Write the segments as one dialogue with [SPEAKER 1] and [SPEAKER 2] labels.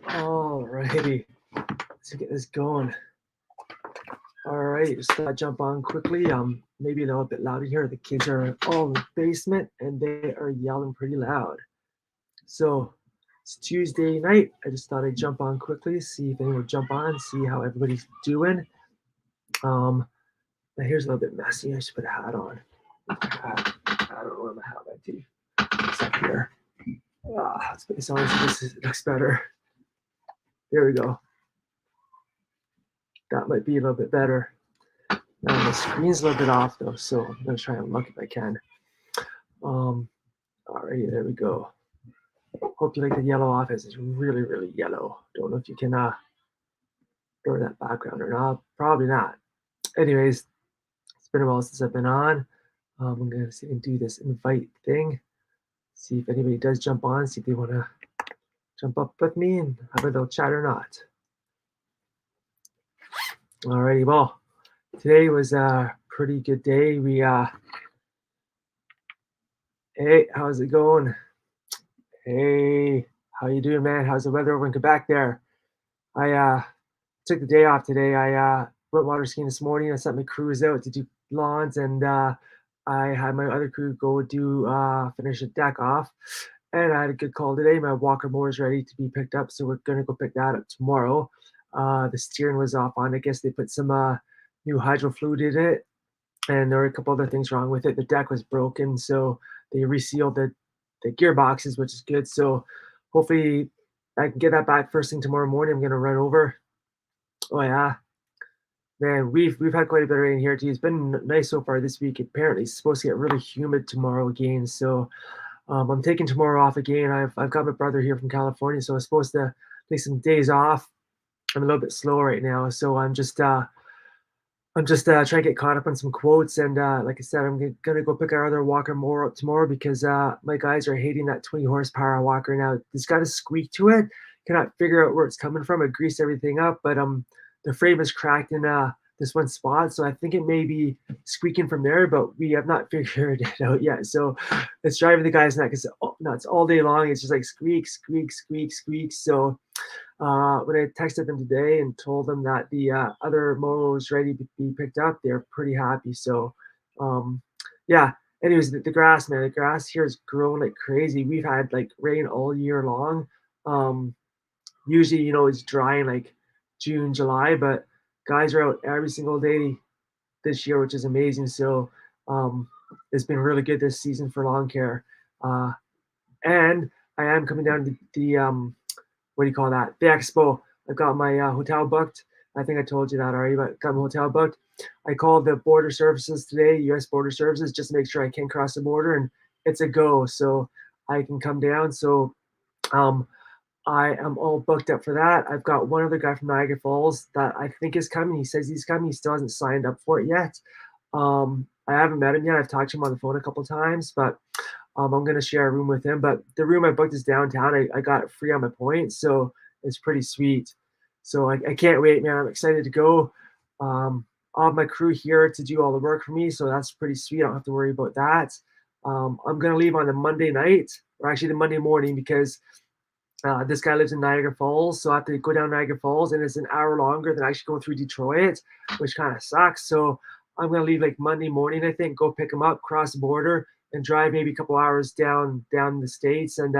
[SPEAKER 1] All righty, let's get this going. All right, just thought I'd jump on quickly. Maybe a little bit loud in here. The kids are all in the basement and they are yelling pretty loud. So it's Tuesday night. I just thought I'd jump on quickly, see if anyone would jump on, see how everybody's doing. Now here's a little bit messy. I should put a hat on. I don't know where my hat went to. It's up here. Let's put this on so this looks better. There we go. That might be a little bit better. Now the screen's a little bit off though, so I'm gonna try and look if I can. Alrighty, there we go. Hope you like the yellow office. It's really, really yellow. Don't know if you can blur that background or not. Probably not. Anyways, it's been a while since I've been on. I'm gonna see if I can do this invite thing. See if anybody does jump on. See if they want to jump up with me and have a little chat or not. Alrighty, well, today was a pretty good day. Hey, how's it going? Hey, how you doing, man? How's the weather over in Quebec there? I took the day off today. I went water skiing this morning. I sent my crews out to do lawns, and I had my other crew go do finish the deck off. And I had a good call today. My walker mower is ready to be picked up, so we're gonna go pick that up tomorrow. The steering was off on. I guess they put some new hydro fluid in it, and there were a couple other things wrong with it. The deck was broken, so they resealed the gearboxes, which is good. So hopefully I can get that back first thing tomorrow morning. I'm gonna run over. Oh yeah, man, we've had quite a bit of rain here too. It's been nice so far this week. Apparently, it's supposed to get really humid tomorrow again. So I'm taking tomorrow off again. I've got my brother here from California, so I'm supposed to take some days off. I'm a little bit slow right now, so I'm just trying to get caught up on some quotes. And like I said, I'm gonna go pick our other walker mower up tomorrow because my guys are hating that 20 horsepower walker now. It's got a squeak to it. Cannot figure out where it's coming from. I greased everything up, but the frame is cracked in this one spot, so I think it may be squeaking from there, but we have not figured it out yet. So it's driving the guys nuts all day long. It's just like squeak, squeak, squeak, squeak. So when I texted them today and told them that the other mower was ready to be picked up, they're pretty happy. So yeah. Anyways, the grass, man, the grass here is growing like crazy. We've had like rain all year long. Usually, it's dry in like June, July, but guys are out every single day this year, which is amazing. So it's been really good this season for lawn care. And I am coming down to the what do you call that? The expo. I've got my hotel booked. I think I told you that already, but I got my hotel booked. I called the border services today, U.S. border services, just to make sure I can cross the border, and it's a go. So I can come down. So I am all booked up for that. I've got one other guy from Niagara Falls that I think is coming. He says he's coming. He still hasn't signed up for it yet. I haven't met him yet. I've talked to him on the phone a couple of times, but I'm going to share a room with him. But the room I booked is downtown. I got it free on my points, so it's pretty sweet. So I can't wait, man. I'm excited to go. I'll have my crew here to do all the work for me, so that's pretty sweet. I don't have to worry about that. I'm going to leave on the Monday night, or actually the Monday morning, because this guy lives in Niagara Falls, so I have to go down Niagara Falls, and it's an hour longer than actually going through Detroit, which kind of sucks. So I'm going to leave like Monday morning, I think, go pick him up, cross the border, and drive maybe a couple hours down the States, and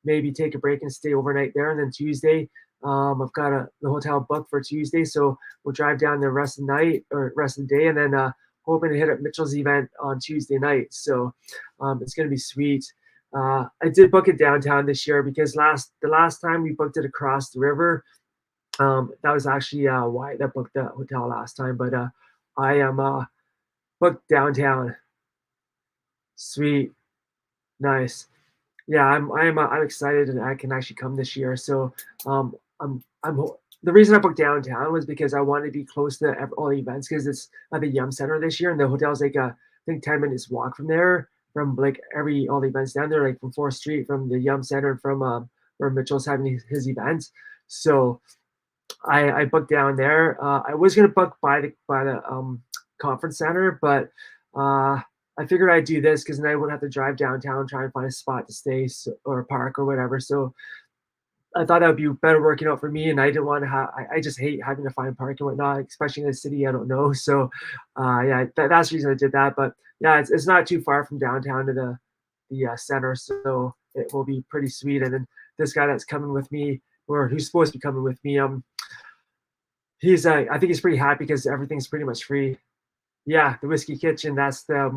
[SPEAKER 1] maybe take a break and stay overnight there. And then Tuesday, I've got the hotel booked for Tuesday, so we'll drive down the rest of the night or rest of the day, and then hoping to hit up Mitchell's event on Tuesday night. So it's going to be sweet. I did book it downtown this year because the last time we booked it across the river, that was actually why I booked the hotel last time. But I am booked downtown. Sweet, nice. Yeah, I'm excited and I can actually come this year. So I'm the reason I booked downtown was because I wanted to be close to all the events because it's at the Yum Center this year, and the hotel's like I think 10 minutes walk from there, from like all the events down there, like from 4th Street, from the Yum Center, and from where Mitchell's having his event. So I booked down there. I was gonna book by the conference center, but I figured I'd do this because then I wouldn't have to drive downtown and try and find a spot to stay or park or whatever. So I thought that would be better working out for me, and I didn't want to have. I just hate having to find park and whatnot, especially in a city I don't know. So, yeah, that's the reason I did that. But yeah, it's not too far from downtown to the center, so it will be pretty sweet. And then this guy that's coming with me, or who's supposed to be coming with me, he's I think he's pretty happy because everything's pretty much free. Yeah, the Whiskey Kitchen. That's the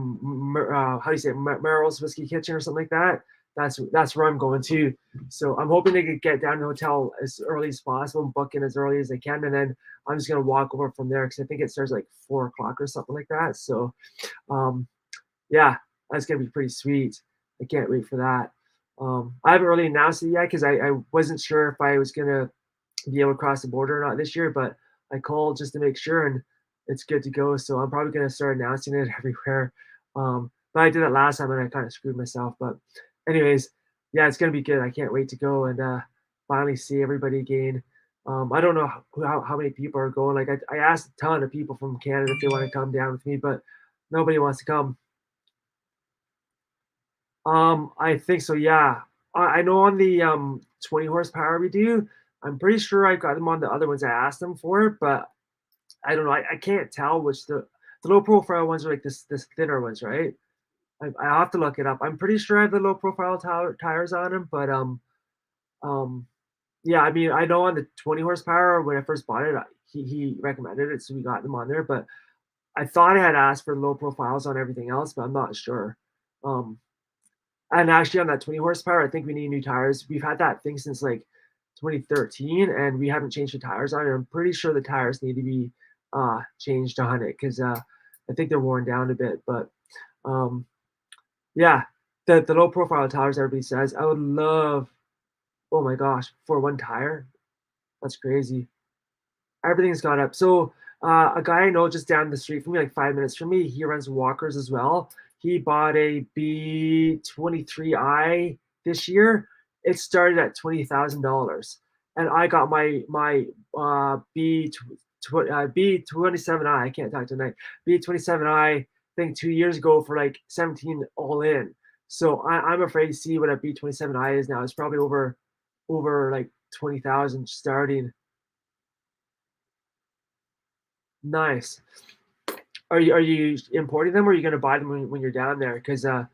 [SPEAKER 1] how do you say it? Merrill's Whiskey Kitchen or something like that. That's where I'm going to. So I'm hoping they could get down to the hotel as early as possible and book in as early as they can, and then I'm just gonna walk over from there because I think it starts like 4 o'clock or something like that. So um, yeah, that's gonna be pretty sweet. I can't wait for that. I haven't really announced it yet because I wasn't sure if I was gonna be able to cross the border or not this year, but I called just to make sure and it's good to go. So I'm probably gonna start announcing it everywhere. But I did it last time and I kind of screwed myself. But anyways, yeah, it's gonna be good. I can't wait to go and finally see everybody again. I don't know how many people are going. Like I asked a ton of people from Canada if they want to come down with me, but nobody wants to come. I think so, yeah. I know on the 20 horsepower we do, I'm pretty sure I got them on the other ones I asked them for, but I don't know. I can't tell which the low profile ones are like this thinner ones, right? I have to look it up. I'm pretty sure I have the low profile tires on them, but um yeah, I mean, I know on the 20 horsepower when I first bought it, he recommended it, so we got them on there. But I thought I had asked for low profiles on everything else, but I'm not sure. Um, and actually, on that 20 horsepower, I think we need new tires. We've had that thing since like 2013, and we haven't changed the tires on it. I'm pretty sure the tires need to be changed on it because I think they're worn down a bit. But um, yeah, the low profile tires, everybody says. I would love, oh my gosh, for one tire. That's crazy. Everything's gone up. So a guy I know just down the street from me, like 5 minutes from me, he runs walkers as well. He bought a B23i this year. It started at $20,000, and I got my B27i. I can't talk tonight. B27i thing 2 years ago for like 17 all in. So I'm afraid to see what a B27i is now. It's probably over like 20,000 starting. Nice. Are you importing them or are you gonna buy them when you're down there? Because I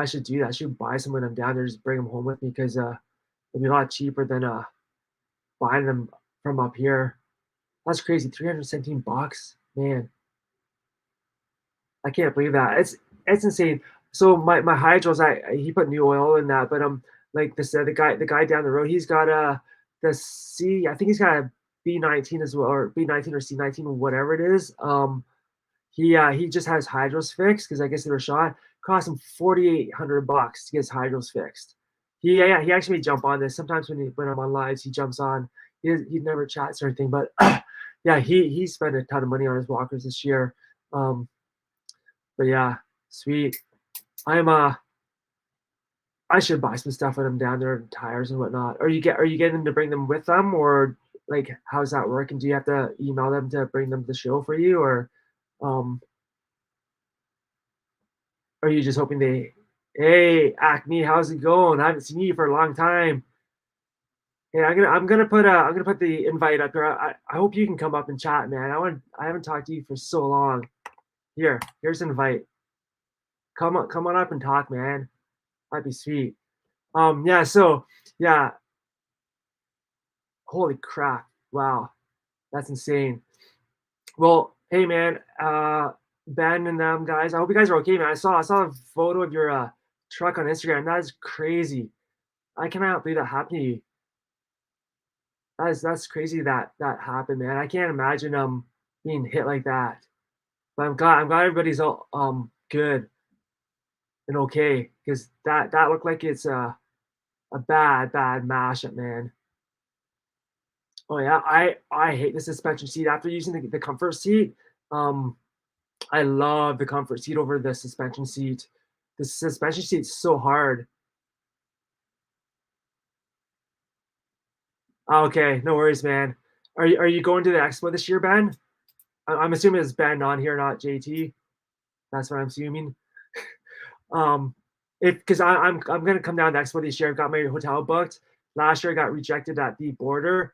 [SPEAKER 1] should do that. I should buy some when I'm down there, just bring them home with me because it'll be a lot cheaper than buying them from up here. That's crazy. 317 bucks. Man, I can't believe that. It's insane. So my hydros, he put new oil in that, but like this the guy down the road, he's got the C, I think he's got a B19 as well, or B19 or C19, whatever it is. He just has hydros fixed because I guess they were shot. Cost him $4,800 to get his hydros fixed. Yeah, he actually may jump on this. Sometimes when I'm on lives, he jumps on. He never chats or anything, but yeah, he spent a ton of money on his walkers this year. Um, but yeah, sweet. I'm I should buy some stuff when I'm down there, tires and whatnot. Are you getting them to bring them with them, or like how's that work? And do you have to email them to bring them to the show for you, or um are you just hoping they, hey, Acme, how's it going? I haven't seen you for a long time. Hey, I'm gonna put the invite up here. I hope you can come up and chat, man. I haven't talked to you for so long. Here's an invite. Come on up and talk, man. That'd be sweet. Yeah, so yeah, holy crap. Wow, that's insane. Well, hey man, Ben and them guys, I hope you guys are okay, man. I saw a photo of your truck on Instagram. That is crazy. I cannot believe that happened to you. That's crazy that that happened, man. I can't imagine being hit like that. But I'm glad everybody's all good and okay because that looked like it's a bad mashup, man. Oh yeah, I hate the suspension seat after using the comfort seat. Um, I love the comfort seat over the suspension seat. The suspension seat's so hard. Okay, no worries, man. Are you going to the expo this year, Ben? I'm assuming it's Ben on here, not JT. That's what I'm assuming. If because I'm gonna come down to expo this year. I've got my hotel booked, last year I got rejected at the border.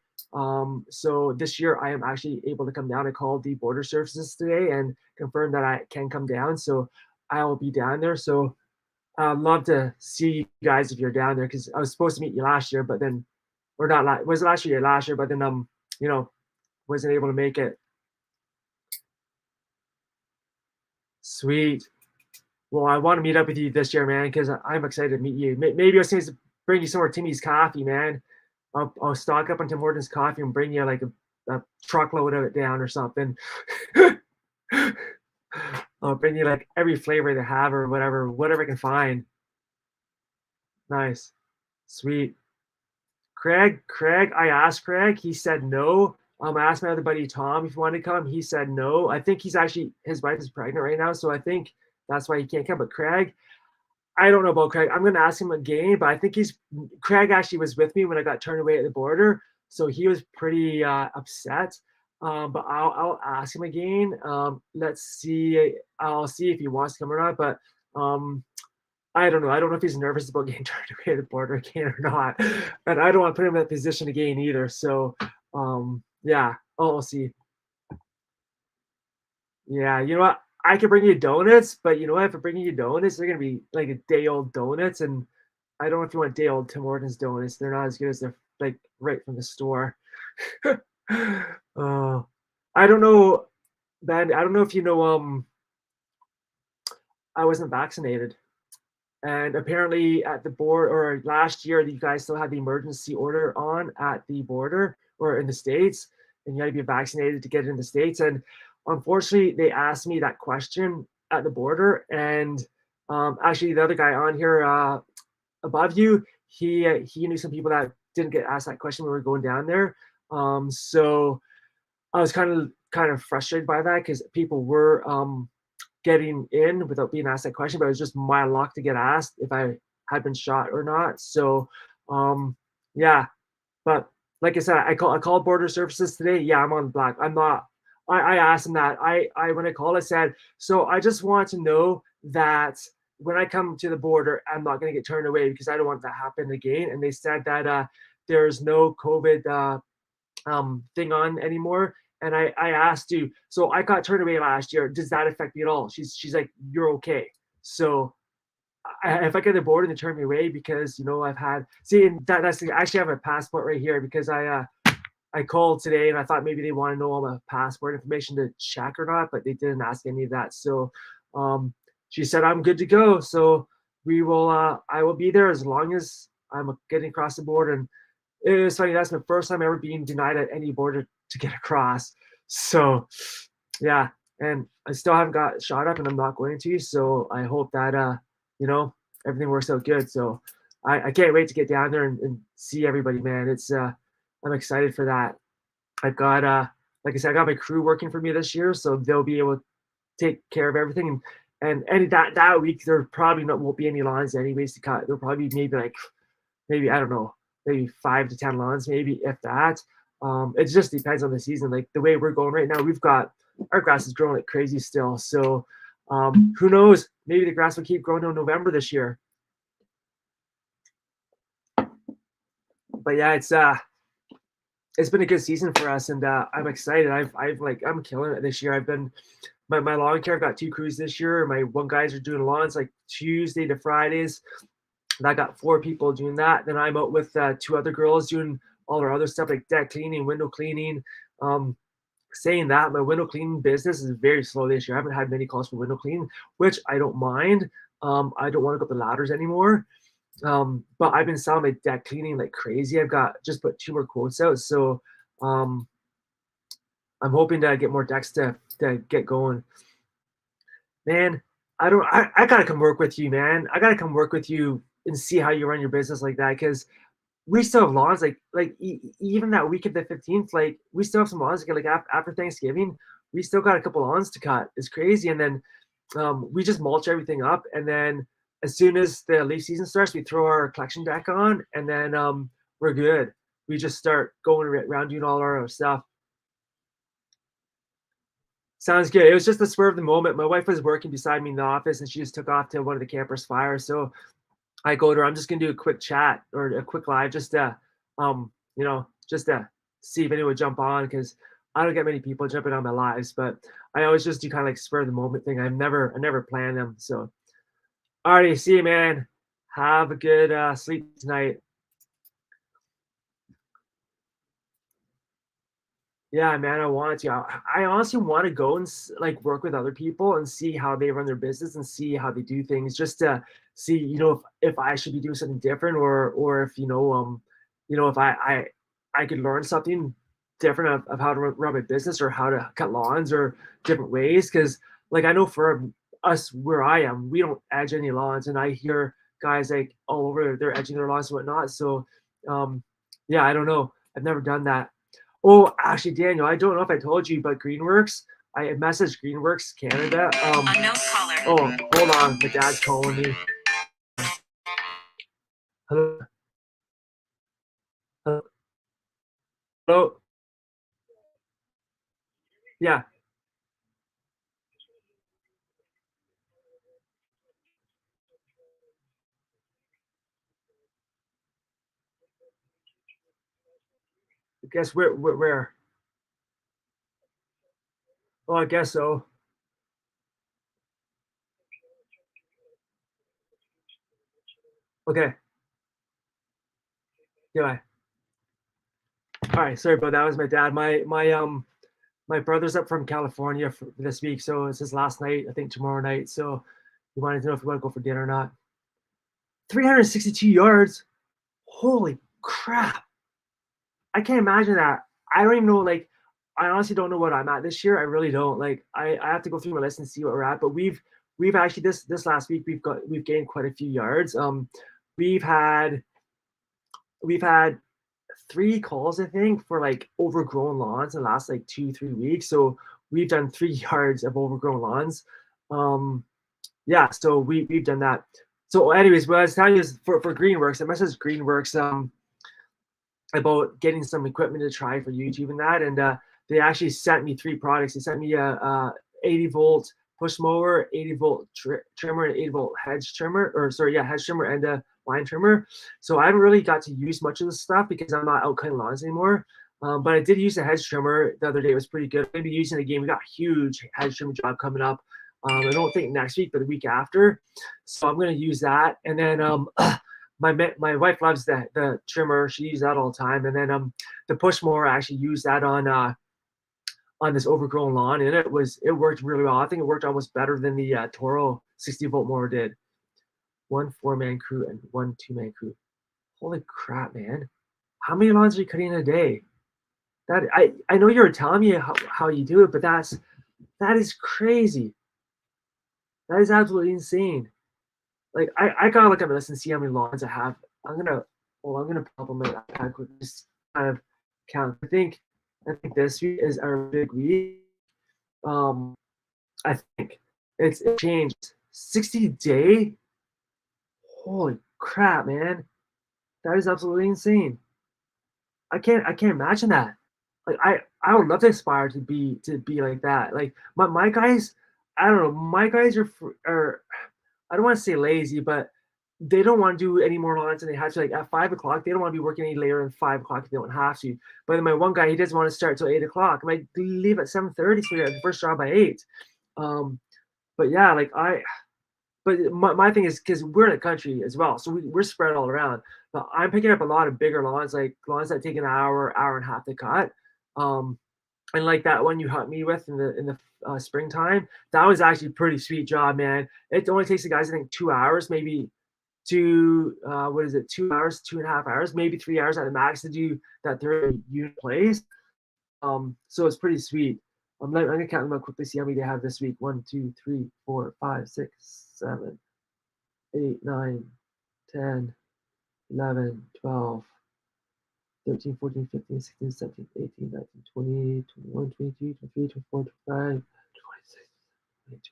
[SPEAKER 1] So this year I am actually able to come down. I called the border services today and confirmed that I can come down. So I will be down there. So I'd love to see you guys if you're down there because I was supposed to meet you last year, but then, or not, was it last year? Yeah, last year, but then, you know, wasn't able to make it. Sweet. Well, I want to meet up with you this year, man, because I'm excited to meet you. Maybe I was supposed to bring you some more Timmy's coffee, man. I'll stock up on Tim Hortons coffee and bring you like a truckload of it down or something. I'll bring you like every flavor they have or whatever I can find. Nice. Sweet. Craig, I asked Craig, he said no. I asked my other buddy Tom if he wanted to come. He said no. I think his wife is pregnant right now, so I think that's why he can't come. But Craig, I don't know about Craig. I'm gonna ask him again, but I think Craig actually was with me when I got turned away at the border, so he was pretty upset. But I'll ask him again. Let's see. I'll see if he wants to come or not. But I don't know. I don't know if he's nervous about getting turned away at the border again or not. And I don't want to put him in that position again either. So yeah, I'll see. Yeah, you know what? I could bring you donuts, but you know what? If I bring you donuts, they're gonna be like a day old donuts, and I don't know if you want day old Tim Hortons donuts. They're not as good as they're like right from the store. uh, I don't know, Ben. I don't know if you know. I wasn't vaccinated, and apparently at the board or last year, you guys still had the emergency order on at the border or in the states, and you had to be vaccinated to get in the states. And unfortunately, they asked me that question at the border, and actually, the other guy on here above you, he knew some people that didn't get asked that question when we were going down there. So I was kind of frustrated by that because people were getting in without being asked that question, but it was just my luck to get asked if I had been shot or not. So yeah, but like I said, I called border services today. Yeah, I'm on black. I'm not. I asked them that. I when I called, I said, so I just want to know that when I come to the border, I'm not going to get turned away because I don't want that to happen again. And they said that there's no COVID thing on anymore. And I asked you, so I got turned away last year. Does that affect me at all? She's like, you're okay. So if I get the border and they turn me away because I've had and that's I actually have a passport right here because I called today and I thought maybe they want to know all my passport information to check or not, but they didn't ask any of that. So she said I'm good to go. So I will be there as long as I'm getting across the border. And it was funny, that's my first time ever being denied at any border to get across. So yeah, and I still haven't got shot up and I'm not going to. So I hope that everything works out good. So I can't wait to get down there and see everybody, man. It's I'm excited for that. I've got like I said, I got my crew working for me this year, so they'll be able to take care of everything. And that week there probably won't be any lawns anyways to cut. There'll probably be maybe I don't know, maybe 5 to 10 lawns, maybe if that. It just depends on the season. Like the way we're going right now, our grass is growing like crazy still. So who knows? Maybe the grass will keep growing till November this year. But yeah, it's been a good season for us, and I'm excited. I'm killing it this year. I've been my lawn care. I've got 2 crews this year. My one guys are doing lawns like Tuesday to Fridays. And I got 4 people doing that. Then I'm out with 2 other girls doing all our other stuff like deck cleaning, window cleaning. Saying that, my window cleaning business is very slow this year. I haven't had many calls for window cleaning, which I don't mind. I don't want to go up the ladders anymore. But I've been selling my deck cleaning like crazy. I've just put 2 more quotes out. So I'm hoping to get more decks to get going. Man, I gotta come work with you, man. I gotta come work with you and see how you run your business like that, because we still have lawns even that week of the 15th, like we still have some lawns like after Thanksgiving, we still got a couple lawns to cut. It's crazy. And then we just mulch everything up, and then as soon as the leaf season starts, we throw our collection deck on, and then we're good. We just start going around doing all our stuff. Sounds good. It was just the spur of the moment. My wife was working beside me in the office, and she just took off to one of the campers' fires. So I go to her. I'm just gonna do a quick chat or a quick live, just to you know, just to see if anyone would jump on because I don't get many people jumping on my lives, but I always just do kind of like spur of the moment thing. I never plan them. So, alrighty, see you, man. Have a good sleep tonight. Yeah, man, I want to. I honestly want to go and like work with other people and see how they run their business and see how they do things, just to see, you know, if I should be doing something different or if you know, if I could learn something different of how to run my business or how to cut lawns or different ways. Because like I know for us where I am, we don't edge any lawns, and I hear guys like all over they're edging their lawns and whatnot. So, um, yeah, I don't know. I've never done that. Oh, actually, Daniel, I don't know if I told you, but Greenworks, I messaged Greenworks Canada. Unknown caller. Oh, hold on, my dad's calling me. Hello, hello. Yeah, I guess where? Oh, I guess so. Okay, yeah. All right, sorry about that. That was my dad. My brother's up from California for this week, so it's his last night. I think tomorrow night. So he wanted to know if we want to go for dinner or not. 362 yards. Holy crap! I can't imagine that. I don't even know, like, I honestly don't know what I'm at this year. I really don't. Like, I have to go through my list and see what we're at. But we've actually this last week we've gained quite a few yards. We've had we've had 3 calls, I think, for like overgrown lawns in the last like 2 3 weeks. So we've done 3 yards of overgrown lawns. Um, yeah, so we've done that. So, anyways, what I was telling you is for Greenworks, I messaged Greenworks. About getting some equipment to try for YouTube and that. And they actually sent me 3 products. They sent me a 80-volt push mower, 80-volt trimmer, and 80-volt hedge trimmer, or sorry, yeah, hedge trimmer and a line trimmer. So I haven't really got to use much of this stuff because I'm not out cutting lawns anymore. But I did use the hedge trimmer the other day. It was pretty good. I'm going to be using it again. We got a huge hedge trimmer job coming up. I don't think next week, but the week after. So I'm going to use that. And then my wife loves the trimmer. She uses that all the time. And then the push mower, I actually used that on this overgrown lawn, and it worked really well. I think it worked almost better than the Toro 60-volt mower did. 1 4-man crew and 1 2-man crew. Holy crap, man! How many lawns are you cutting in a day? That I know you were telling me how you do it, but that is crazy. That is absolutely insane. Like I gotta look at my list and see how many lawns I have. I'm gonna pop on my iPad quick, just kind of count. I think this week is our big week. Um, I think it changed 60 day. Holy crap, man! That is absolutely insane. I can't imagine that. Like I would love to aspire to be like that. Like my guys, I don't know. My guys are I don't want to say lazy, but they don't want to do any more lawns than they have to. Like at 5 o'clock, they don't want to be working any later than 5 o'clock if they don't have to. But then my one guy, he doesn't want to start till 8 o'clock. I'm like, leave at 7:30, so you're at the first job by 8. Um, but yeah, like but my thing is because we're in the country as well, so we're spread all around. But I'm picking up a lot of bigger lawns, like lawns that take an hour and a half to cut. Um, and like that one you helped me with in the springtime, that was actually a pretty sweet job, man. It only takes the guys, I think, 2 hours, maybe what is it, 2 hours, 2.5 hours, maybe 3 hours at the max to do that third unit place. So it's pretty sweet. I'm gonna count them up quickly, see how many they have this week. 1 2 3 4 5 6 7 8 9 10 11 12 13 14 15 16 17 18 19 20 21 22 23 24 25 26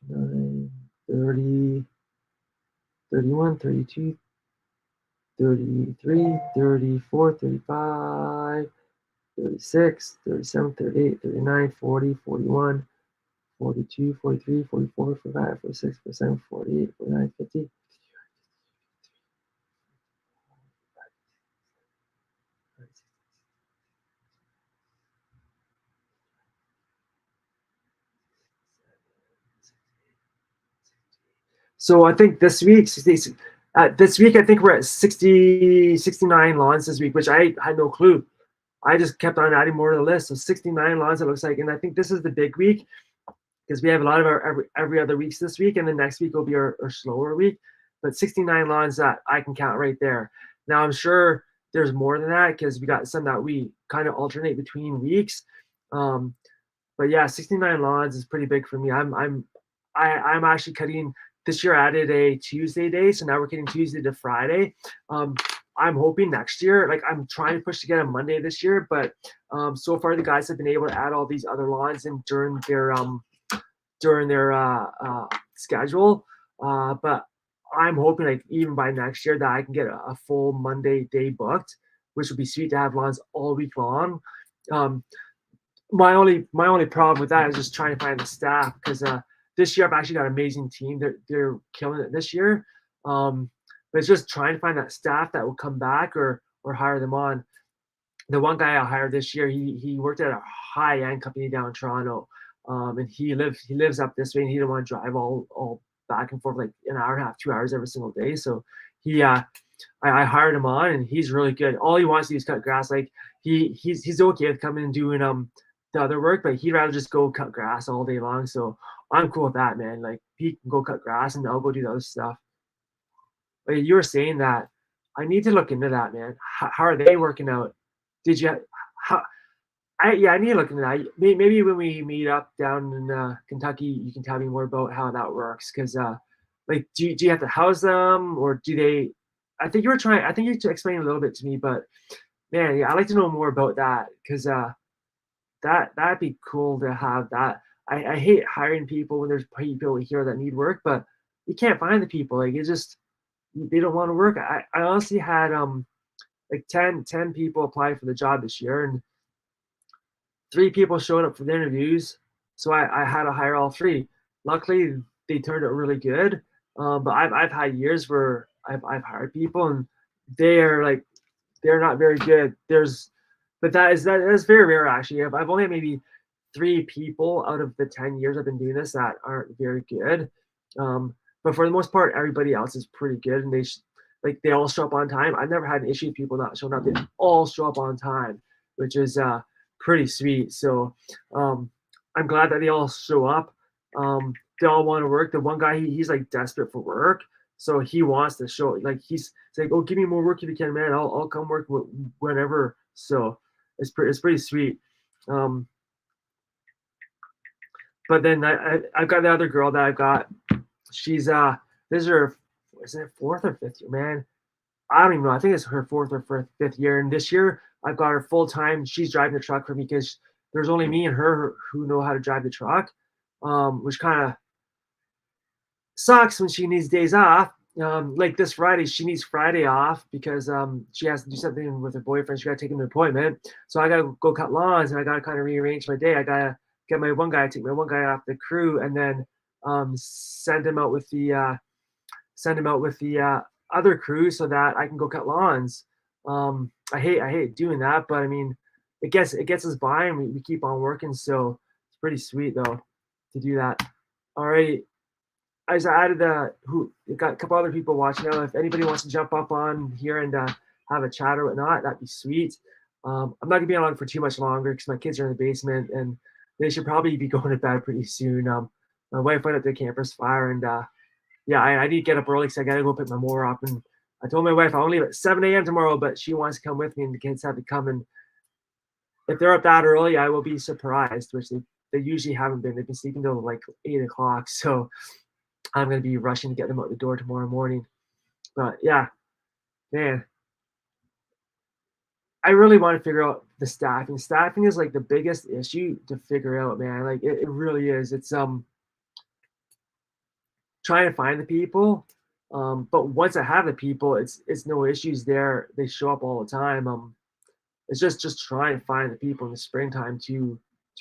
[SPEAKER 1] 29 30 31 32 33 34 35 36 37 38 39 40 41 42 43 44 45 46 47 48 49 50 So I think this week I think we're at 69 lawns this week, which I had no clue. I just kept on adding more to the list. So 69 lawns it looks like, and I think this is the big week because we have a lot of our every other weeks this week, and the next week will be our slower week. But 69 lawns that I can count right there. Now I'm sure there's more than that because we got some that we kind of alternate between weeks. Um, but yeah, 69 lawns is pretty big for me. I'm actually cutting this year. I added a Tuesday day, so now we're getting Tuesday to Friday. Um, I'm hoping next year, like I'm trying to push to get a Monday this year, but so far the guys have been able to add all these other lawns in during their schedule. But I'm hoping like even by next year that I can get a full Monday day booked, which would be sweet to have lawns all week long. Um, my only problem with that is just trying to find the staff because this year I've actually got an amazing team. They're killing it this year. But it's just trying to find that staff that will come back or hire them on. The one guy I hired this year, he worked at a high end company down in Toronto, and he lives up this way, and he didn't want to drive all back and forth like an hour and a half, 2 hours every single day. So he I hired him on, and he's really good. All he wants to do is cut grass. Like he's okay with coming and doing the other work, but he'd rather just go cut grass all day long. So I'm cool with that, man. Like he can go cut grass, and I'll go do the other stuff. But you were saying that I need to look into that, man. How are they working out? Did you how I need to look into that. Maybe when we meet up down in Kentucky, you can tell me more about how that works. Because like, do you have to house them, or do they? I think you were trying. I think you explained a little bit to me, but man, yeah, I'd like to know more about that because that'd be cool to have that. I hate hiring people when there's people here that need work, but you can't find the people. Like it's just they don't want to work. I honestly had like 10 people apply for the job this year, and 3 people showed up for the interviews. So I had to hire all 3. Luckily, they turned out really good. But I've had years where I've hired people and they're not very good. But that is very rare actually. I've only had maybe 3 people out of the 10 years I've been doing this that aren't very good. But for the most part, everybody else is pretty good, and they all show up on time. I've never had an issue with people not showing up. They all show up on time, which is pretty sweet. So I'm glad that they all show up. They all want to work. The one guy, he's like desperate for work, so he wants to show. Like he's like, "Oh, give me more work if you can, man. I'll come work whenever." So it's pretty sweet. But then I've got the other girl that I've got. She's this is her, is it 4th or 5th year, man? I don't even know. I think it's her 4th or 5th year. And this year I've got her full time. She's driving the truck for me because there's only me and her who know how to drive the truck, which kind of sucks when she needs days off. Like this Friday, she needs Friday off because she has to do something with her boyfriend. She got to take him to an appointment. So I got to go cut lawns, and I got to kind of rearrange my day. I got to get my one guy, take my one guy off the crew, and then send him out with the other crew so that I can go cut lawns. I hate doing that, but I mean, it gets us by, and we keep on working. So it's pretty sweet though to do that. All right. I just added got a couple other people watching now. If anybody wants to jump up on here and have a chat or whatnot, that'd be sweet. I'm not gonna be on for too much longer because my kids are in the basement and they should probably be going to bed pretty soon. My wife went up to the campus fire, and yeah, I need to get up early because I gotta go pick my mower up. And I told my wife I'll leave at 7 a.m. tomorrow, but she wants to come with me, and the kids have to come. And if they're up that early, I will be surprised, which they usually haven't been. They've been sleeping till like 8 o'clock. So I'm going to be rushing to get them out the door tomorrow morning. But yeah, man, I really want to figure out the staffing. Staffing is like the biggest issue to figure out, man. Like it really is. It's trying to find the people. But once I have the people, it's no issues there. They show up all the time. It's just trying to find the people in the springtime to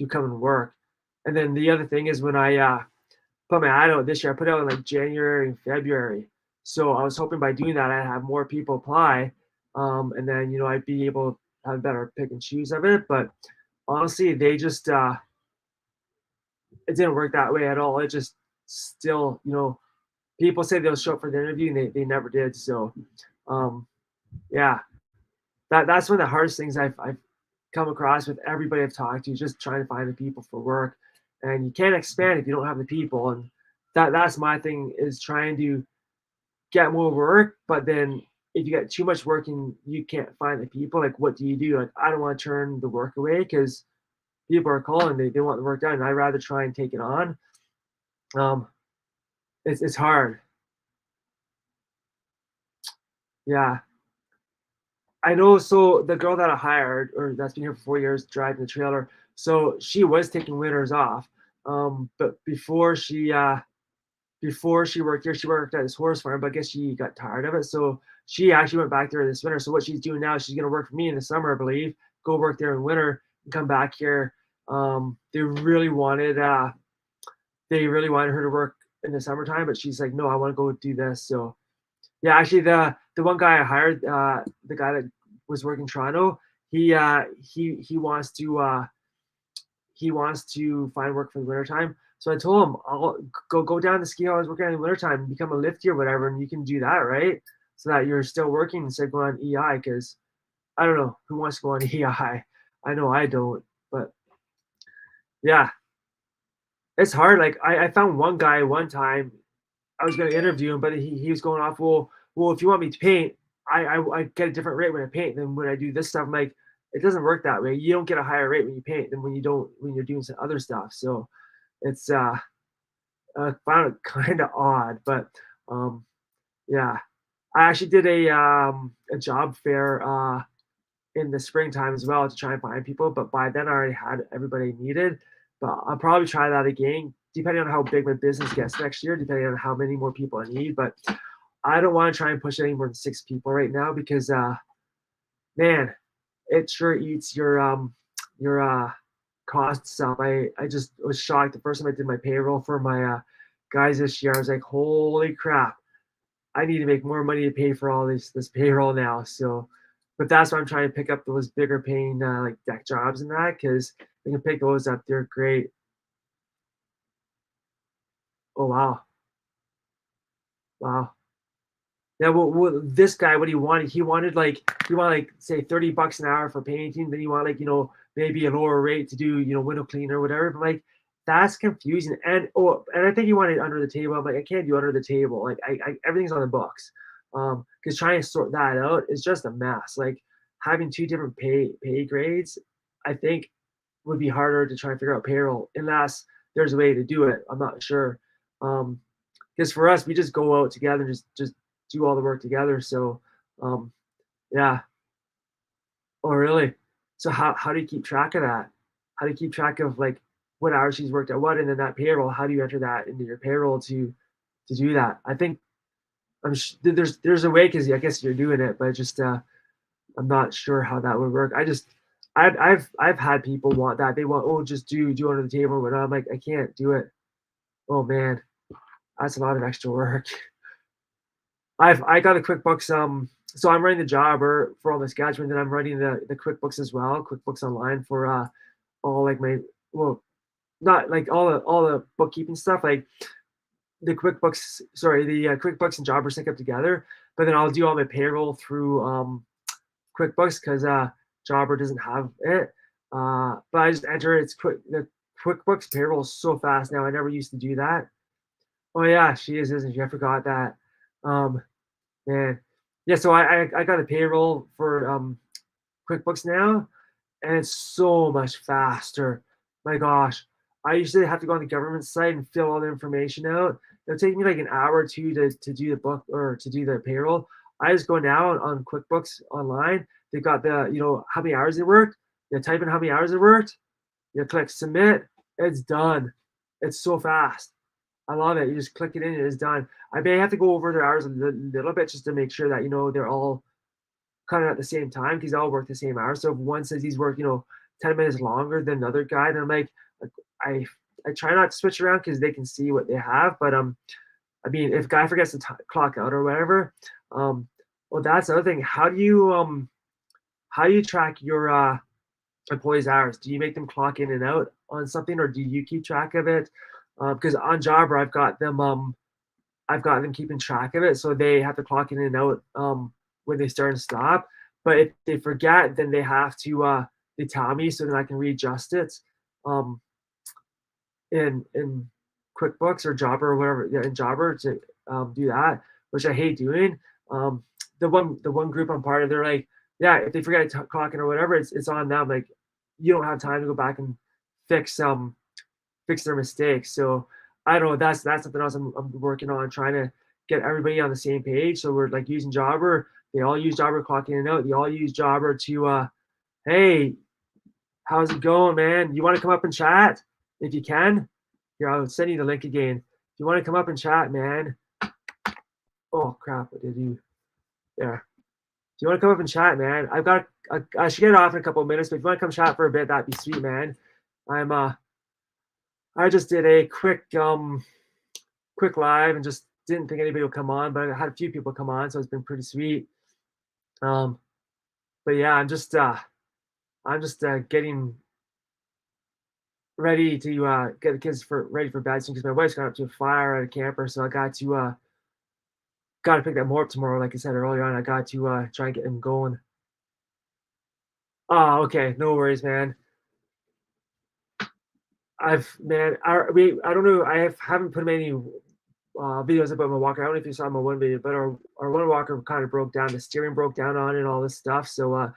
[SPEAKER 1] come and work. And then the other thing is when I put my ad out this year, I put it out in like January and February. So I was hoping by doing that, I'd have more people apply. And then, I'd be able to have a better pick and choose of it. But honestly, they just, it didn't work that way at all. It just still, people say they'll show up for the interview and they never did. So, um, yeah, that's one of the hardest things I've come across with everybody I've talked to, just trying to find the people for work. And you can't expand if you don't have the people. And that's my thing, is trying to get more work, but then if you get too much work and you can't find the people, like what do you do? Like I don't want to turn the work away because people are calling, they want the work done. And I'd rather try and take it on. Um, it's hard. Yeah. I know, so the girl that I hired, or that's been here for 4 years driving the trailer, so she was taking winters off. But before she worked here, she worked at this horse farm, but I guess she got tired of it. So she actually went back there this winter. So what she's doing now, she's gonna work for me in the summer, I believe, go work there in winter and come back here. They really wanted her to work in the summertime, but she's like, no, I want to go do this. So yeah, actually the one guy I hired, the guy that was working in Toronto, he wants to find work for the wintertime. So I told him, I'll go down to ski. I was working in the wintertime and become a lifty or whatever, and you can do that, right? So that you're still working instead of going on EI, because I don't know who wants to go on EI. I know I don't, but yeah, it's hard. Like I found one guy one time, I was going to interview him, but he was going off, well, if you want me to paint, I get a different rate when I paint than when I do this stuff. I'm like, it doesn't work that way. You don't get a higher rate when you paint than when you're doing some other stuff. So it's I found it kind of odd, but um, yeah, I actually did a job fair in the springtime as well to try and find people, but by then I already had everybody needed. But I'll probably try that again, depending on how big my business gets next year, depending on how many more people I need. But I don't want to try and push any more than 6 people right now because man, it sure eats your costs up. I just was shocked the first time I did my payroll for my guys this year. I was like, holy crap, I need to make more money to pay for all this payroll now. So, but that's why I'm trying to pick up those bigger paying like deck jobs and that, because I can pick those up. They're great. Oh wow, wow. Yeah, well, this guy, what he wanted like say $30 an hour for painting. Then you want like maybe a lower rate to do window cleaner or whatever. But like that's confusing. And I think he wanted under the table. I'm like, I can't do under the table. Like everything's on the books. Because trying to sort that out is just a mess. Like having two different pay grades, I think would be harder to try and figure out payroll unless there's a way to do it. I'm not sure. Because for us, we just go out together and just do all the work together. So, um, yeah. Oh, really? So how do you keep track of that? How do you keep track of like what hours she's worked at what, and then that payroll? How do you enter that into your payroll to do that? I think there's a way because I guess you're doing it, but just I'm not sure how that would work. I've had people want that. They want, oh, just do under the table, but I'm like, I can't do it. Oh man, that's a lot of extra work. I got a QuickBooks. So I'm running the Jobber for all my scheduling, and I'm running the QuickBooks as well, QuickBooks Online for all like my, well, not like all the bookkeeping stuff, like the QuickBooks. Sorry, the QuickBooks and Jobber sync up together. But then I'll do all my payroll through QuickBooks because Jobber doesn't have it. But I just enter it. It's quick. The QuickBooks payroll is so fast now. I never used to do that. Oh yeah, she is, isn't she? I forgot that. Um, Man, yeah. So I got a payroll for QuickBooks now, and it's so much faster. My gosh, I usually have to go on the government site and fill all the information out. It'll take me like an hour or two to do the book or to do the payroll. I just go now on QuickBooks online. They've got the how many hours they worked. You type in how many hours they worked. You click submit. It's done. It's so fast. I love it. You just click it in, and it's done. I may have to go over their hours a little bit just to make sure that they're all kind of at the same time because they all work the same hours. So if one says he's worked 10 minutes longer than the other guy, then I'm like I I try not to switch around because they can see what they have. But I mean, if guy forgets to clock out or whatever, well, that's the other thing. How do you track your employees' hours? Do you make them clock in and out on something, or do you keep track of it? Because on Jobber, I've got them. I've got them keeping track of it, so they have to clock in and out when they start and stop. But if they forget, then they have to they tell me so then I can readjust it um, in QuickBooks or Jobber or whatever, yeah, in Jobber to do that, which I hate doing. Um, the one group I'm part of, they're like, yeah, if they forget to clock in or whatever, it's on them. Like you don't have time to go back and fix fix their mistakes. So I don't know. That's something else I'm working on, trying to get everybody on the same page. So we're like using Jobber. They all use Jobber clock in and out. They all use Jobber to hey, how's it going, man? You want to come up and chat if you can? Here, I'll send you the link again. If you want to come up and chat, man. Oh crap! What did I do there? Do you want to come up and chat, man? I should get off in a couple of minutes, but if you want to come chat for a bit, that'd be sweet, man. I just did a quick live and just didn't think anybody would come on, but I had a few people come on, so it's been pretty sweet. But yeah, I'm just getting ready to get the kids ready for bed soon because my wife's gone up to a fire at a camper, so I got to pick that more up tomorrow. Like I said earlier on, I got to try and get him going. Oh, okay, no worries, man. I don't know. Haven't put many videos about my walker. I don't know if you saw my one video, but our one walker kind of broke down. The steering broke down on it and all this stuff. So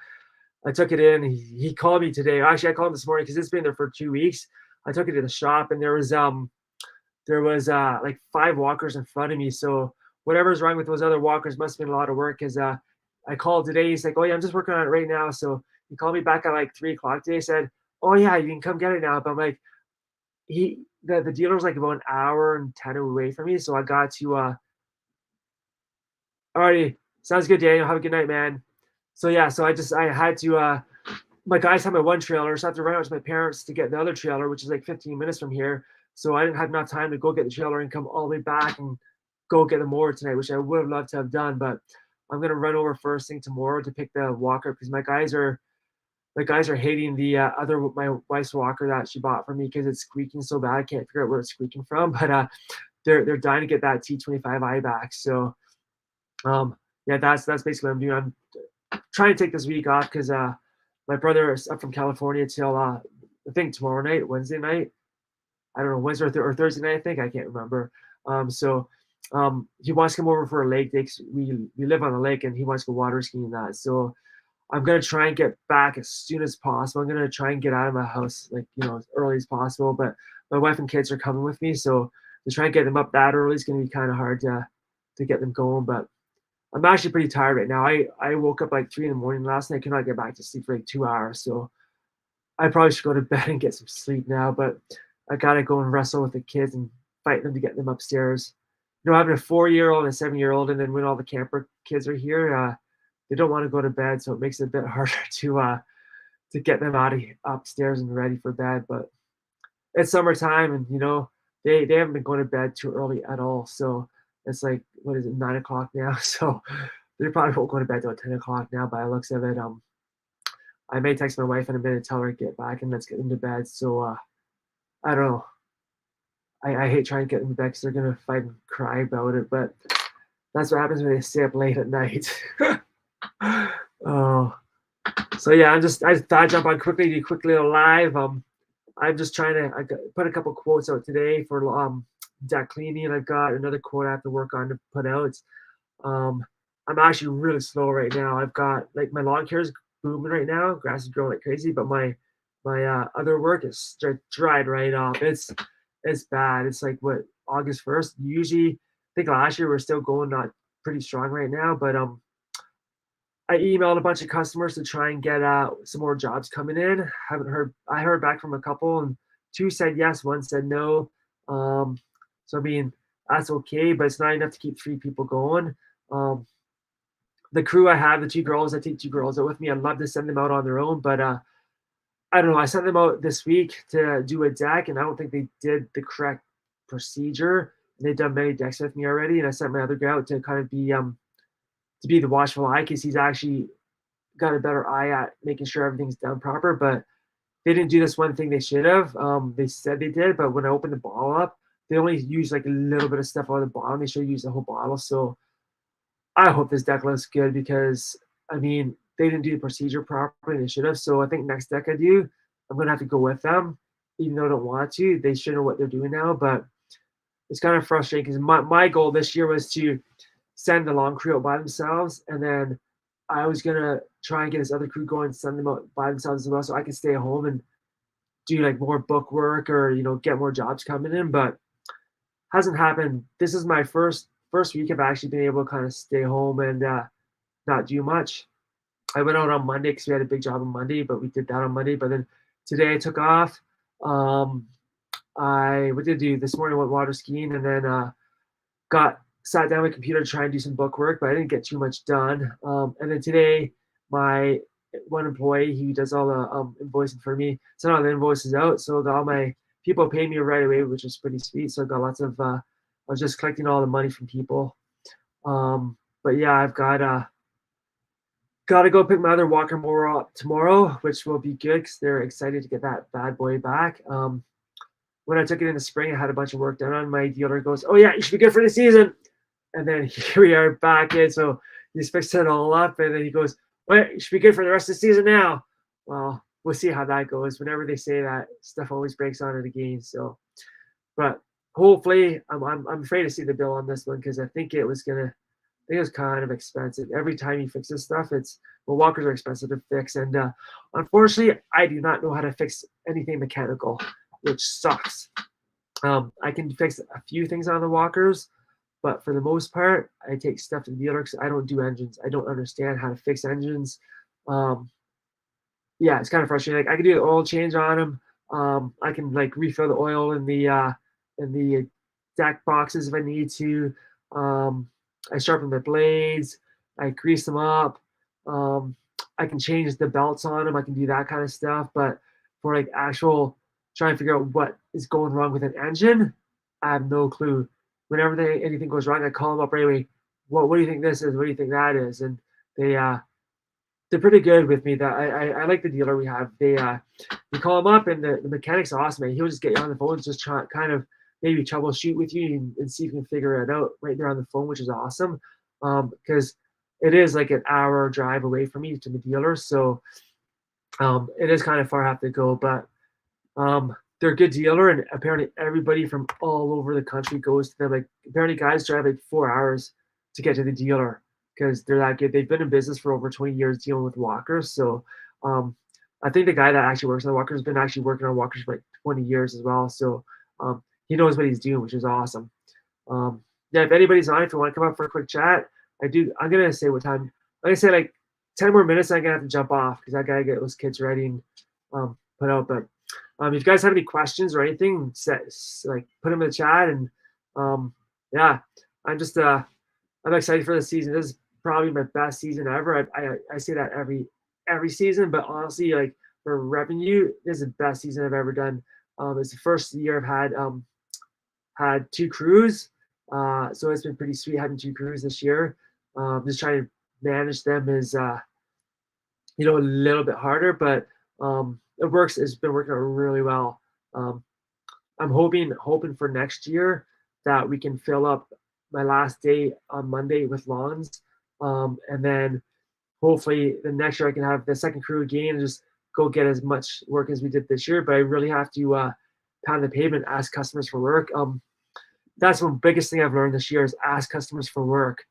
[SPEAKER 1] I took it in. He called me today. Actually, I called him this morning because it's been there for 2 weeks. I took it to the shop and there was like 5 walkers in front of me. So whatever's wrong with those other walkers must have been a lot of work. Because I called today. He's like, oh yeah, I'm just working on it right now. So he called me back at like 3 o'clock today. Said, oh yeah, you can come get it now. But I'm like, the dealer's like about an hour and 10 away from me. So I got to alrighty. Sounds good, Daniel. Have a good night, man. So yeah, so I had to my guys had my one trailer, so I have to run out to my parents to get the other trailer, which is like 15 minutes from here. So I didn't have enough time to go get the trailer and come all the way back and go get the mower tonight, which I would have loved to have done. But I'm gonna run over first thing tomorrow to pick the walker because my guys are hating the my wife's walker that she bought for me because it's squeaking so bad. I can't figure out where it's squeaking from, but they're dying to get that T25i back. So yeah, that's basically what I'm doing. I'm trying to take this week off because my brother is up from California till I think tomorrow night, Wednesday night. I don't know, Wednesday or Thursday night, I think. I can't remember. So he wants to come over for a lake day. We live on a lake and he wants to go water skiing that. So I'm gonna try and get back as soon as possible. I'm gonna try and get out of my house like as early as possible. But my wife and kids are coming with me, so to try and get them up that early is gonna be kind of hard to get them going. But I'm actually pretty tired right now. I woke up like 3 in the morning last night. I could not get back to sleep for like 2 hours. So I probably should go to bed and get some sleep now. But I gotta go and wrestle with the kids and fight them to get them upstairs. Having a 4-year-old and a 7-year-old, and then when all the camper kids are here, they don't want to go to bed, so it makes it a bit harder to get them out of upstairs and ready for bed. But it's summertime, and they haven't been going to bed too early at all. So it's like, what is it, 9 o'clock now? So they probably won't go to bed till 10 o'clock now by the looks of it. I may text my wife in a minute, tell her to get back and let's get them to bed. So I don't know. I hate trying to get them to bed because they're gonna fight and cry about it, but that's what happens when they stay up late at night. Oh, so yeah, I just thought I'd jump on quickly, do quickly live. I'm just trying to put a couple quotes out today for deck cleaning, and I've got another quote I have to work on to put out. I'm actually really slow right now. I've got like my lawn care is booming right now, grass is growing like crazy, but my other work is dried right off. It's bad. It's like what, August 1st. Usually, I think last year we're still going not pretty strong right now, but I emailed a bunch of customers to try and get some more jobs coming in. I heard back from a couple, and 2 said yes, 1 said no. So I mean, that's okay, but it's not enough to keep 3 people going. The crew I have, the 2 girls, I take 2 girls out with me. I'd love to send them out on their own, but I don't know. I sent them out this week to do a deck, and I don't think they did the correct procedure. They've done many decks with me already, and I sent my other guy out to kind of be the watchful eye because he's actually got a better eye at making sure everything's done proper. But they didn't do this one thing they should have. They said they did, but when I opened the ball up, they only use like a little bit of stuff on the bottom. They should use the whole bottle. So I hope this deck looks good because I mean they didn't do the procedure properly. They should have. So I think next deck I do, I'm gonna have to go with them, even though I don't want to. They should know what they're doing now, but it's kind of frustrating because my goal this year was to send the long crew out by themselves, and then I was gonna try and get this other crew going, send them out by themselves as well, so I can stay home and do like more book work or get more jobs coming in. But hasn't happened. This is my first week of actually being able to kind of stay home and not do much. I went out on Monday because we had a big job on Monday, but we did that on Monday. But then today I took off. What did I do this morning? I went water skiing and then sat down on my computer to try and do some book work, but I didn't get too much done. And then today, my one employee, he does all the invoicing for me, sent all the invoices out. So I got all my people pay me right away, which was pretty sweet. So I got lots of, I was just collecting all the money from people. But yeah, I've got to go pick my other walker mower up tomorrow, which will be good because they're excited to get that bad boy back. When I took it in the spring, I had a bunch of work done on. My dealer goes, "Oh yeah, you should be good for the season." And then here we are back in. So he's fixed it all up, and then he goes, "Well, you should be good for the rest of the season now." Well, we'll see how that goes. Whenever they say that, stuff always breaks on it again. So, but hopefully, I'm afraid to see the bill on this one because I think it was kind of expensive. Every time you fix this stuff, walkers are expensive to fix, and unfortunately, I do not know how to fix anything mechanical, which sucks. I can fix a few things on the walkers, but for the most part, I take stuff to the dealer because I don't do engines. I don't understand how to fix engines. Yeah, it's kind of frustrating. Like I can do the oil change on them. I can like refill the oil in the deck boxes if I need to. I sharpen the blades. I grease them up. I can change the belts on them. I can do that kind of stuff. But for like actual trying to figure out what is going wrong with an engine, I have no clue. Whenever anything goes wrong, I call them up right away. What do you think this is? What do you think that is? And they're pretty good with me. That I like the dealer we have. You call him up and the mechanic's awesome. Man. He'll just get you on the phone, just try kind of maybe troubleshoot with you and see if you can figure it out right there on the phone, which is awesome. Because it is like an hour drive away from me to the dealer, so it is kind of far I have to go. But they're a good dealer, and apparently everybody from all over the country goes to them. Like apparently guys drive like 4 hours to get to the dealer because they're that good. They've been in business for over 20 years dealing with walkers. So I think the guy that actually works on the walkers has been actually working on walkers for like 20 years as well. So he knows what he's doing, which is awesome. Yeah, if anybody's on, if you want to come up for a quick chat, I'm gonna say what time. I'm gonna say like 10 more minutes. I'm gonna have to jump off because I gotta get those kids ready and put out. But if you guys have any questions or anything, put them in the chat. And yeah, I'm just I'm excited for the season. This is probably my best season ever. I say that every season, but honestly, like for revenue, this is the best season I've ever done. It's the first year I've had 2 crews, so it's been pretty sweet having 2 crews this year. Just trying to manage them is a little bit harder, but it works. It's been working out really well. I'm hoping for next year that we can fill up my last day on Monday with lawns, and then hopefully the next year I can have the second crew again and just go get as much work as we did this year. But I really have to pound the pavement, ask customers for work. That's the biggest thing I've learned this year is ask customers for work.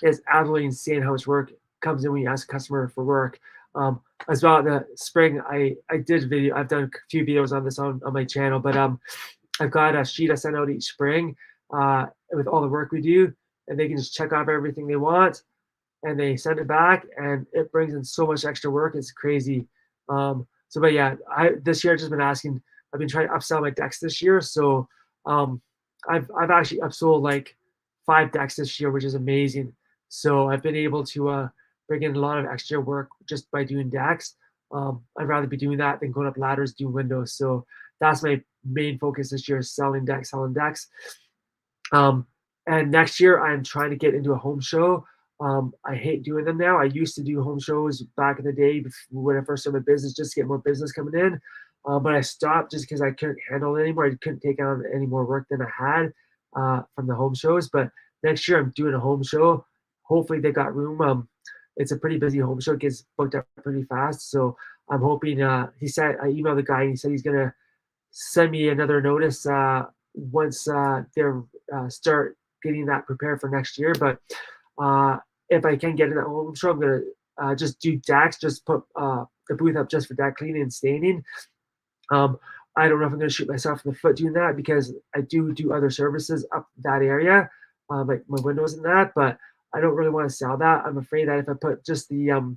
[SPEAKER 1] It's absolutely insane how much work comes in when you ask a customer for work. As well, in the spring, I've done a few videos on this on my channel, but I've got a sheet I send out each spring with all the work we do, and they can just check off everything they want, and they send it back, and it brings in so much extra work. It's crazy. But yeah, this year I've just been asking. I've been trying to upsell my decks this year, so I've actually upsold like 5 decks this year, which is amazing. So I've been able to bring in a lot of extra work just by doing decks. I'd rather be doing that than going up ladders, doing windows. So that's my main focus this year is selling decks. And next year I'm trying to get into a home show. I hate doing them now. I used to do home shows back in the day when I first started my business, just to get more business coming in. but I stopped just because I couldn't handle it anymore. I couldn't take on any more work than I had from the home shows. But next year I'm doing a home show. Hopefully they got room. It's a pretty busy home show. It gets booked up pretty fast. So I'm hoping. He said I emailed the guy and he said he's gonna send me another notice once they're start getting that prepared for next year. But uh, if I can get in that home show, I'm gonna just do decks, just put the booth up just for deck cleaning and staining. Um, I don't know if I'm gonna shoot myself in the foot doing that because I do other services up that area, like my windows and that. But I don't really want to sell that. I'm afraid that if I put just the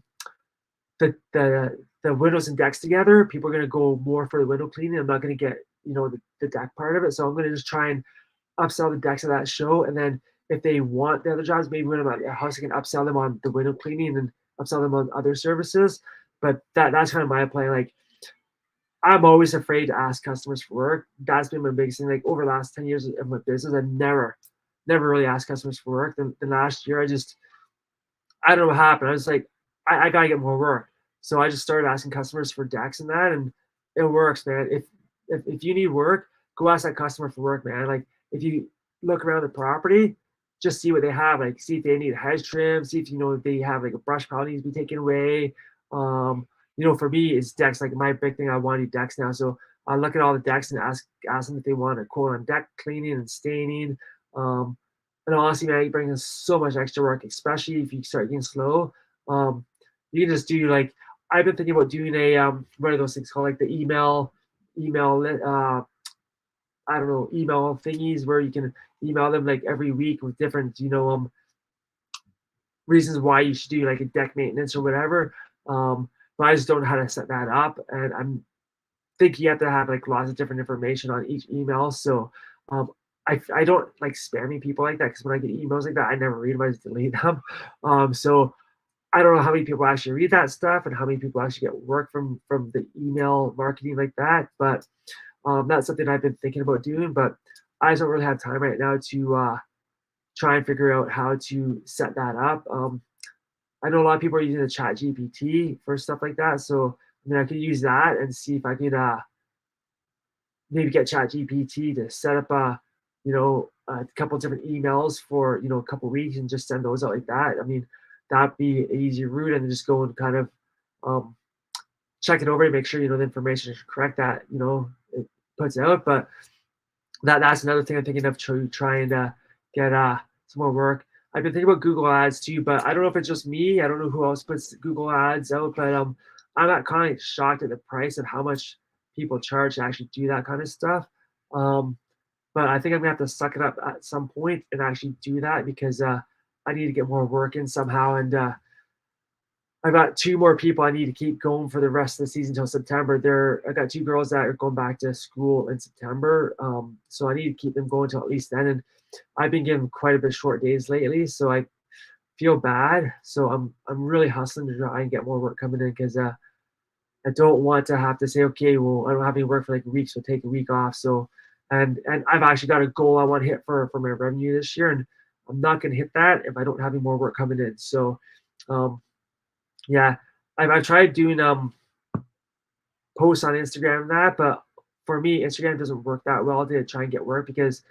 [SPEAKER 1] the the windows and decks together, people are gonna go more for the window cleaning. I'm not gonna get the deck part of it. So I'm gonna just try and upsell the decks of that show, and then if they want the other jobs, maybe when I'm at their house, I can upsell them on the window cleaning and upsell them on other services. But that's kind of my plan. Like I'm always afraid to ask customers for work. That's been my biggest thing. Like over the last 10 years of my business, I've never really asked customers for work. Then the last year, I don't know what happened. I was like, I gotta get more work. So I just started asking customers for decks and that, and it works, man. If you need work, go ask that customer for work, man. Like if you look around the property, just see what they have. Like see if they need a hedge trim, see if they have like a brush pile needs to be taken away. For me, it's decks. Like my big thing, I want to do decks now. So I look at all the decks and ask them if they want a quote on deck cleaning and staining. Um, and honestly, man, it brings us so much extra work, especially if you start getting slow. Um, you can just do like I've been thinking about doing a what are those things called, like the email I don't know, email thingies where you can email them like every week with different reasons why you should do like a deck maintenance or whatever. But I just don't know how to set that up, and I'm thinking you have to have like lots of different information on each email. So um, I don't like spamming people like that because when I get emails like that, I never read them. I just delete them. So I don't know how many people actually read that stuff and how many people actually get work from the email marketing like that. But that's something I've been thinking about doing. But I just don't really have time right now to try and figure out how to set that up. I know a lot of people are using the Chat GPT for stuff like that. So I mean, I could use that and see if I could maybe get Chat GPT to set up a couple different emails for a couple weeks and just send those out like that. I mean, that'd be an easy route, and just go and kind of um, check it over and make sure the information is correct that it puts out. But that's another thing I'm thinking of trying to get some more work. I've been thinking about Google Ads too, but I don't know if it's just me. I don't know who else puts Google Ads out, but I'm not kind of shocked at the price of how much people charge to actually do that kind of stuff. Um, but I think I'm gonna have to suck it up at some point and actually do that because I need to get more work in somehow. And I've got two more people I need to keep going for the rest of the season until September. I got two girls that are going back to school in September, so I need to keep them going till at least then. And I've been given quite a bit short days lately, so I feel bad. So I'm really hustling to try and get more work coming in because I don't want to have to say, okay, well, I don't have any work for like a week, so take a week off. So, and I've actually got a goal I want to hit for my revenue this year, and I'm not going to hit that if I don't have any more work coming in. So, yeah, I've tried doing posts on Instagram and that, but for me, Instagram doesn't work that well to try and get work because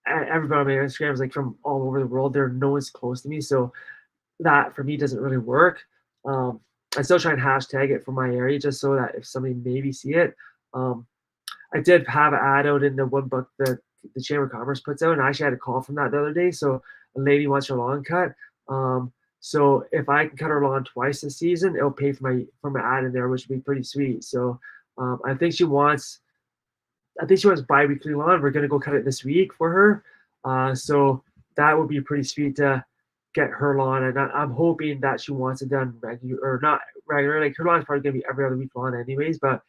[SPEAKER 1] everybody on my Instagram is like from all over the world. No one's close to me, so that for me doesn't really work. I still try and hashtag it for my area just so that if somebody maybe see it. I did have an ad out in the one book that the Chamber of Commerce puts out, and I actually had a call from that the other day. So a lady wants her lawn cut. So if I can cut her lawn twice this season, it'll pay for my ad in there, which would be pretty sweet. So I think she wants bi-weekly lawn. We're gonna go cut it this week for her. So that would be pretty sweet to get her lawn, and I'm hoping that she wants it done regular or not regular. Like her lawn is probably gonna be every other week lawn anyways. But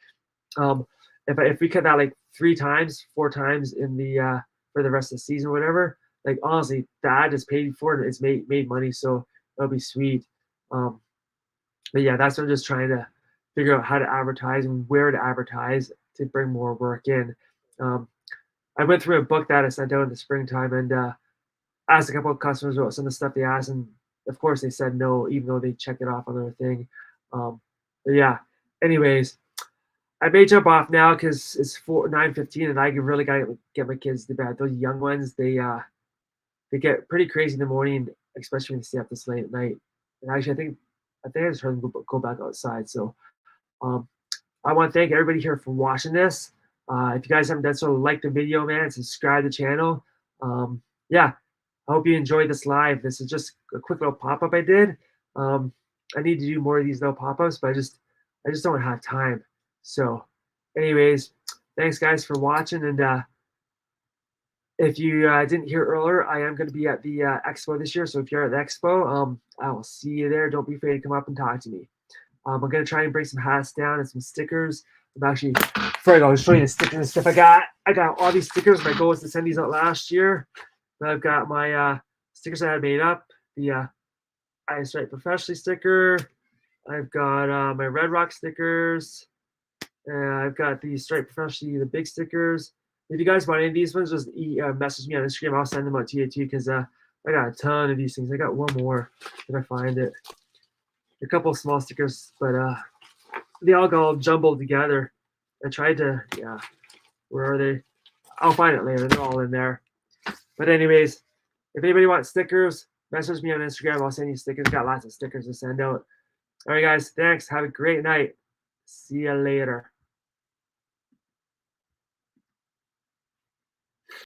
[SPEAKER 1] um, if we cut that like 3 times, 4 times in the for the rest of the season, or whatever, like honestly, that is paid for and it's made money. So that'll be sweet. Um, but yeah, that's what I'm just trying to figure out how to advertise and where to advertise to bring more work in. Um, I went through a book that I sent out in the springtime and asked a couple of customers about some of the stuff they asked, and of course they said no, even though they checked it off on their thing. But yeah, anyways, I may jump off now because it's 9:15 and I really gotta get my kids to bed. Those young ones, they get pretty crazy in the morning, especially when they stay up this late at night. And actually, I think I just heard them go back outside. So um, I want to thank everybody here for watching this. If you guys haven't done so, like the video, man, and subscribe to the channel. Yeah, I hope you enjoyed this live. This is just a quick little pop-up I did. I need to do more of these little pop-ups, but I just don't have time. So anyways, thanks guys for watching. And if you didn't hear earlier, I am going to be at the expo this year. So if you're at the expo, I will see you there. Don't be afraid to come up and talk to me. I'm going to try and bring some hats down and some stickers. I'm actually, before I go, I'll show you the stickers and stuff I got. I got all these stickers. My goal was to send these out last year. But I've got my stickers I had made up. The I Stripe Professionally sticker. I've got my Red Rock stickers. I've got the Stripe Professionally, the big stickers. If you guys want any of these ones, just message me on Instagram. I'll send them out to you too because I got a ton of these things. I got one more if I find it. A couple of small stickers, but they all got all jumbled together. I tried to, yeah, where are they? I'll find it later. They're all in there. But anyways, if anybody wants stickers, message me on Instagram. I'll send you stickers. Got lots of stickers to send out. All right, guys. Thanks. Have a great night. See you later.